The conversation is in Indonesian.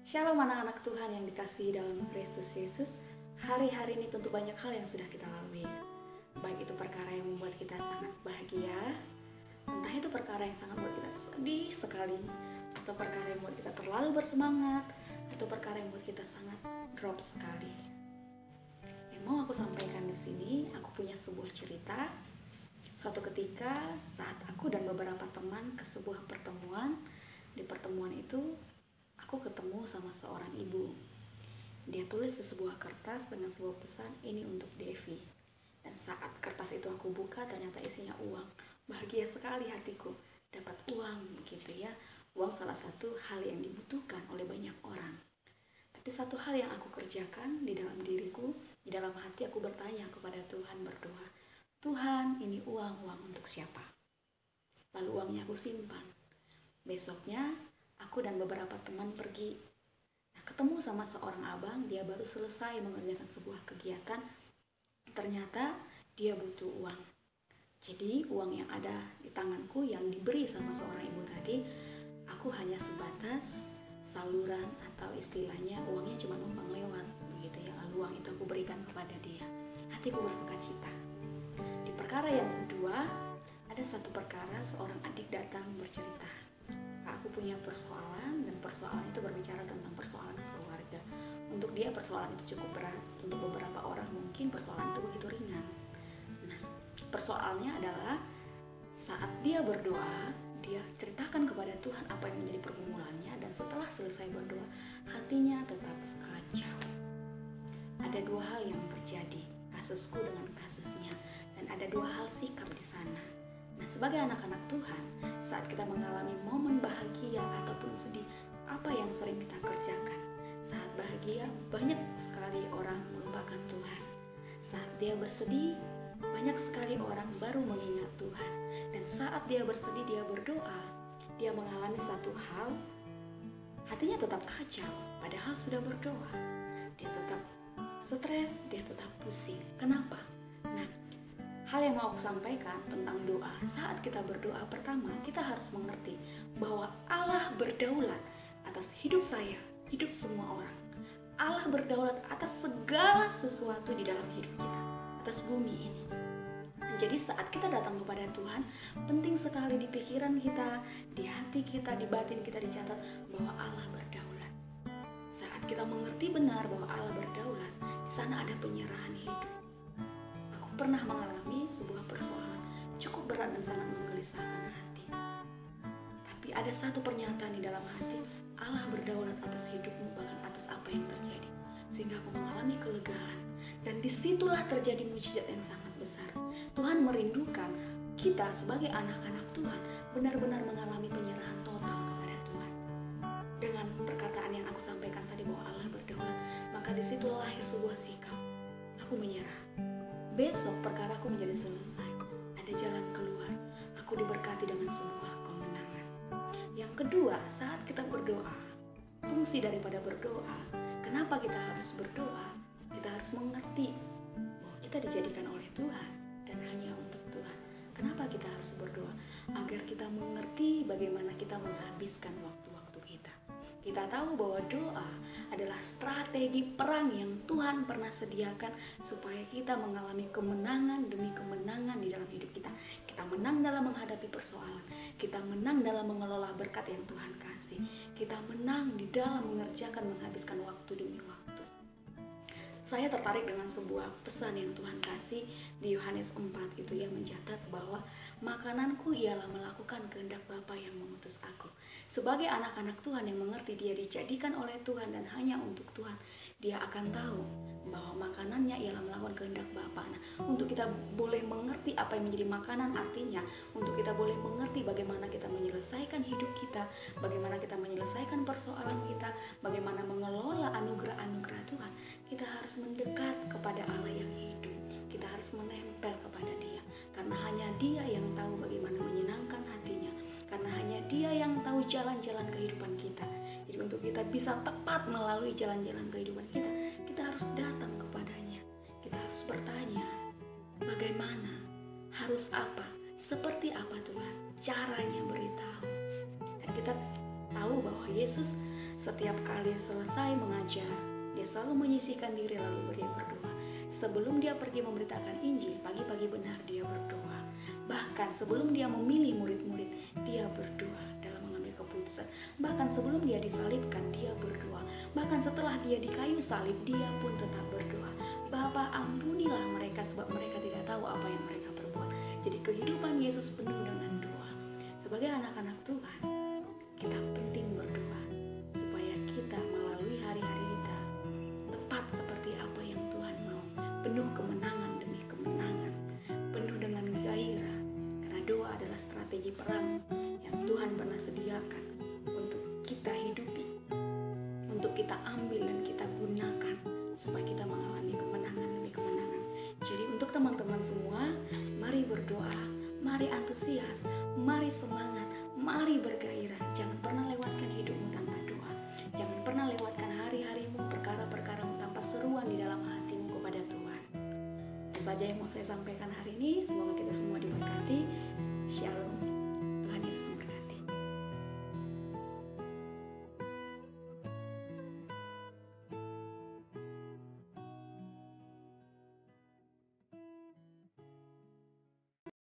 Shalom anak-anak Tuhan yang dikasihi dalam Kristus Yesus. Hari-hari ini tentu banyak hal yang sudah kita lalui. Baik itu perkara yang membuat kita sangat bahagia, entah itu perkara yang sangat membuat kita sedih sekali, atau perkara yang membuat kita terlalu bersemangat, atau perkara yang membuat kita sangat drop sekali. Yang mau aku sampaikan di sini, aku punya sebuah cerita. Suatu ketika saat aku dan beberapa teman ke sebuah pertemuan, di pertemuan itu aku ketemu sama seorang ibu. Dia tulis di sebuah kertas dengan sebuah pesan, ini untuk Devi. Dan saat kertas itu aku buka, ternyata isinya uang. Bahagia sekali hatiku, dapat uang begitu ya. Uang salah satu hal yang dibutuhkan oleh banyak orang. Tapi satu hal yang aku kerjakan di dalam diriku, di dalam hati aku bertanya kepada Tuhan, berdoa, Tuhan, ini uang untuk siapa? Lalu uangnya aku simpan. Besoknya aku dan beberapa teman pergi. Nah, ketemu sama seorang abang, dia baru selesai mengerjakan sebuah kegiatan. Ternyata dia butuh uang. Jadi uang yang ada di tanganku yang diberi sama seorang ibu tadi, aku hanya sebatas saluran atau istilahnya uangnya cuma numpang lewat begitu ya. Lalu uang itu aku berikan kepada dia. Hatiku bersuka cita. Di perkara yang kedua, ada satu perkara seorang adik datang bercerita. Aku punya persoalan, dan persoalan itu berbicara tentang persoalan keluarga. Untuk dia persoalan itu cukup berat, untuk beberapa orang mungkin persoalan itu begitu ringan. Nah, persoalannya adalah saat dia berdoa, dia ceritakan kepada Tuhan apa yang menjadi pergumulannya, dan setelah selesai berdoa, hatinya tetap kacau. Ada dua hal yang terjadi, kasusku dengan kasusnya, dan ada dua hal sikap di sana. Nah, sebagai anak-anak Tuhan, saat kita mengalami momen bahagia ataupun sedih, apa yang sering kita kerjakan? Saat bahagia, banyak sekali orang melupakan Tuhan. Saat dia bersedih, banyak sekali orang baru mengingat Tuhan. Dan saat dia bersedih, dia berdoa, dia mengalami satu hal, hatinya tetap kacau, padahal sudah berdoa. Dia tetap stres, dia tetap pusing. Kenapa? Hal yang mau aku sampaikan tentang doa, saat kita berdoa pertama, kita harus mengerti bahwa Allah berdaulat atas hidup saya, hidup semua orang. Allah berdaulat atas segala sesuatu di dalam hidup kita, atas bumi ini. Jadi saat kita datang kepada Tuhan, penting sekali di pikiran kita, di hati kita, di batin kita dicatat bahwa Allah berdaulat. Saat kita mengerti benar bahwa Allah berdaulat, di sana ada penyerahan hidup. Pernah mengalami sebuah persoalan cukup berat dan sangat menggelisahkan hati. Tapi ada satu pernyataan di dalam hati, Allah berdaulat atas hidupmu, bahkan atas apa yang terjadi. Sehingga aku mengalami kelegaan. Dan disitulah terjadi mujizat yang sangat besar. Tuhan merindukan kita sebagai anak-anak Tuhan benar-benar mengalami penyerahan total kepada Tuhan. Dengan perkataan yang aku sampaikan tadi bahwa Allah berdaulat, maka disitulah lahir sebuah sikap. Aku menyerah. Besok perkaraku menjadi selesai. Ada jalan keluar. Aku diberkati dengan sebuah kemenangan. Yang kedua, saat kita berdoa, fungsi daripada berdoa, kenapa kita harus berdoa? Kita harus mengerti bahwa kita dijadikan oleh Tuhan dan hanya untuk Tuhan. Kenapa kita harus berdoa? Agar kita mengerti bagaimana kita menghabiskan waktu-waktu kita. Kita tahu bahwa doa adalah strategi perang yang Tuhan pernah sediakan supaya kita mengalami kemenangan demi kemenangan di dalam hidup kita. Kita menang dalam menghadapi persoalan. Kita menang dalam mengelola berkat yang Tuhan kasih. Kita menang di dalam mengerjakan, menghabiskan waktu demi waktu. Saya tertarik dengan sebuah pesan yang Tuhan kasih di Yohanes 4 itu yang mencatat bahwa makananku ialah melakukan kehendak Bapa yang mengutus aku. Sebagai anak-anak Tuhan yang mengerti dia dijadikan oleh Tuhan dan hanya untuk Tuhan, dia akan tahu bahwa makanannya ialah melakukan kehendak Bapa. Nah, untuk kita boleh mengerti apa yang menjadi makanan artinya, untuk kita boleh mengerti bagaimana kita menyelesaikan hidup kita, bagaimana kita menyelesaikan persoalan kita, bagaimana mengelola anugerah-anugerah Tuhan, kita harus mendekat kepada Allah yang hidup. Kita harus menempel kepada Dia, karena hanya Dia yang tahu bagaimana menyenangkan hatinya, karena hanya Dia yang tahu jalan-jalan kehidupan kita. Jadi untuk kita bisa tepat melalui jalan-jalan kehidupan kita, kita harus datang kepadanya. Kita harus bertanya, bagaimana, harus apa, seperti apa Tuhan, caranya beritahu. Dan kita tahu bahwa Yesus Setiap kali selesai mengajar, dia selalu menyisihkan diri lalu dia berdoa. Sebelum dia pergi memberitakan Injil, pagi-pagi benar dia berdoa. Bahkan sebelum dia memilih murid-murid, dia berdoa dalam mengambil keputusan. Bahkan sebelum dia disalibkan, dia berdoa. Bahkan setelah dia di kayu salib, dia pun tetap berdoa. Bapa, ampunilah mereka sebab mereka tidak tahu apa yang mereka perbuat. Jadi kehidupan Yesus penuh dengan doa. Sebagai anak-anak Tuhan, kita penting berdoa supaya kita melalui hari-hari kita tepat seperti apa yang Tuhan mau. Penuh kemenangan demi kemenangan, penuh dengan gairah, karena doa adalah strategi perang yang Tuhan pernah sediakan untuk kita hidupi, untuk kita ambil dan kita gunakan supaya kita mengalami kemenangan demi kemenangan. Jadi untuk teman-teman semua, mari berdoa, mari antusias, mari semangat, mari bergairah. Jangan pernah lewatkan hidupmu tanpa doa. Jangan pernah lewatkan hari-harimu, perkara-perkaramu tanpa seruan di dalam hatimu kepada Tuhan. Itu saja yang mau saya sampaikan hari ini. Semoga kita semua